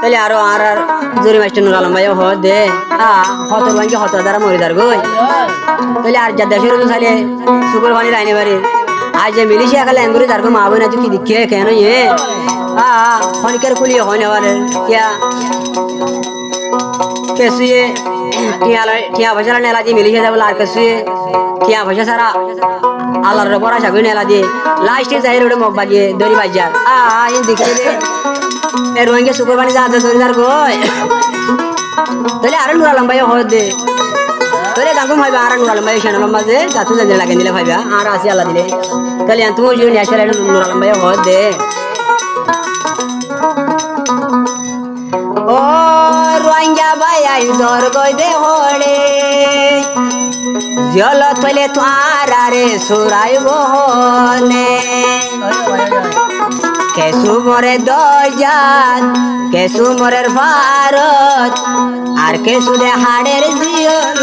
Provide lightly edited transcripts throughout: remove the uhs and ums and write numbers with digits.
তাহলে আরো আর জোরে মাস্টার নুর আলম ভাই দে হতর ভাঙ্গি হতর দ্বারা মরে যার গই তাহলে আর যা দেশের চাইলে সুপার পানি লাইনে বাড়ি আর যে মিলিশিয়া খালে এমগুলি যার মা বোন আছে কি দিকে কেন ইয়ে হনিকার কুলি হয় না কিয়া কেসুয়ে টিয়া পয়সা নেলা দিয়ে মিলিশিয়া যাবো আর কেসুয়ে টিয়া পয়সা সারা আল্লাহর পড়া সাগু নেলা দিয়ে লাস্টে যাই রোডে মগ বাগিয়ে দড়ি বাজার দেখে রোহিঙ্গা শুকুর পানি যা আছে যার গই তাহলে আরো নুর আলম ভাই দে তোরে গাঙ্গুম ভাইবা আর নুর আলম ভাই সেন মাঝে গাছু জানে লাগিয়ে দিলে ভাইবা আর আসি আল্লাহ দিলে তাহলে তুমি ওই জন্য আসলে নুর আলম ভাই দে ও রোহিঙ্গা ভাই আই জোর গই দে হড়ে জল তলে তোয়ারে সুরাই বহনে কেসু মরে দজাত কেসু মরের ভারত আর কেসু দে হাড়ের জিয়ল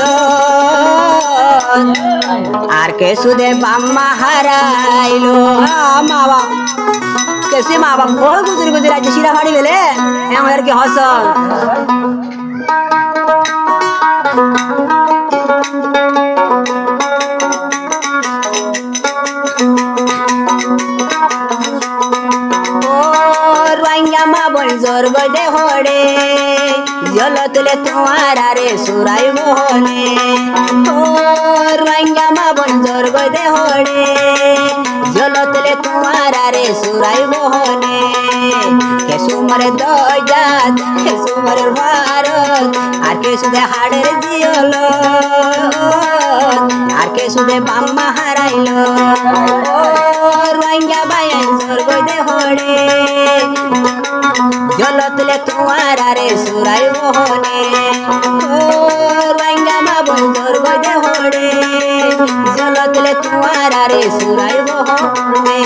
আর কেসু দে বাম্মা হারাইলো মা বাপ কেসু মা বাপ বড় গুজরি গুজরি আজ শিরা ফাড়ি গেলে আমার কি হসন জোর গদে হড়ে জল তুলে তোমার আরে সুরাই মোহনে ও রঙ্গা মা বন জোর গদে হড়ে জল তুলে তোমার আরে সুরাই মোহনে কেসু মরে দজাত কেসু মরে ভারত আর কেসু দে হাড়ের জিয়ল আর কেসু দে বাম্মা হারাইল ও রঙ্গা বায়ান জোর গদে হড়ে জল তুলে তোমার আরে সুরাই মোহনে ও রঙ্গা মা বন্ধুর গদে হড়ে জল তুলে তোমার আরে সুরাই মোহনে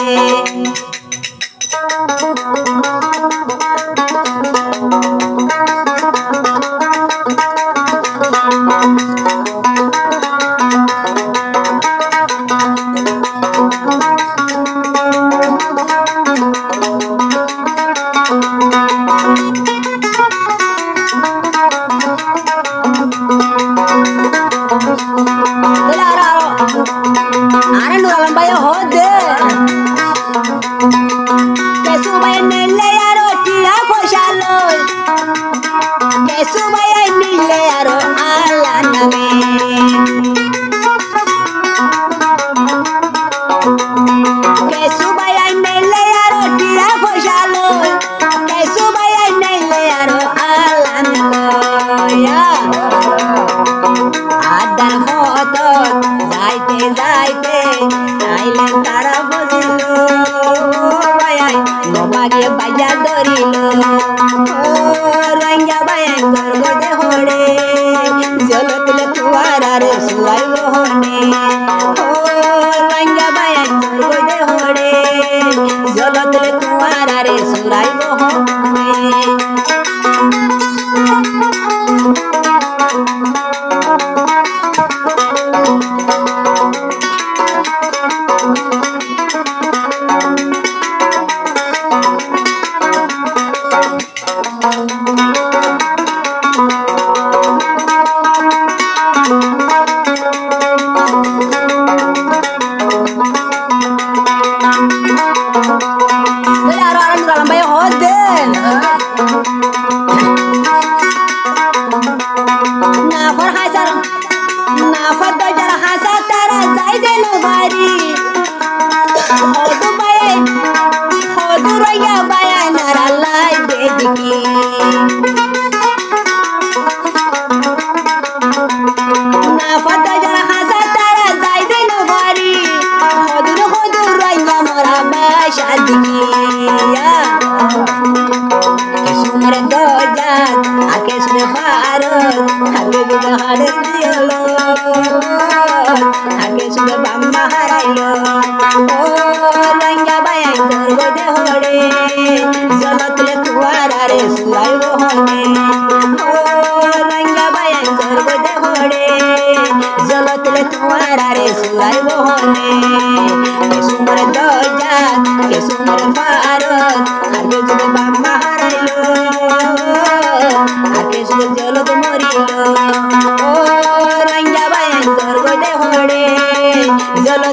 Ke sumber Bharat, harga juga Bang Maharayo.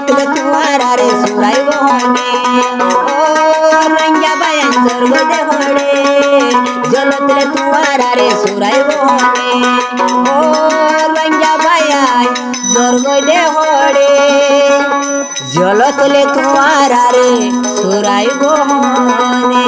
তুলে তোমার আরে সুরাই বহনে ও রঞ্জা বায়ান স্বর্গ দেহড়ে জল তুলে তোমার আরে সুরাই বহনে ও রঞ্জা বায়ান স্বর্গ দেহড়ে জল তুলে তোমার আরে সুরাই বহনে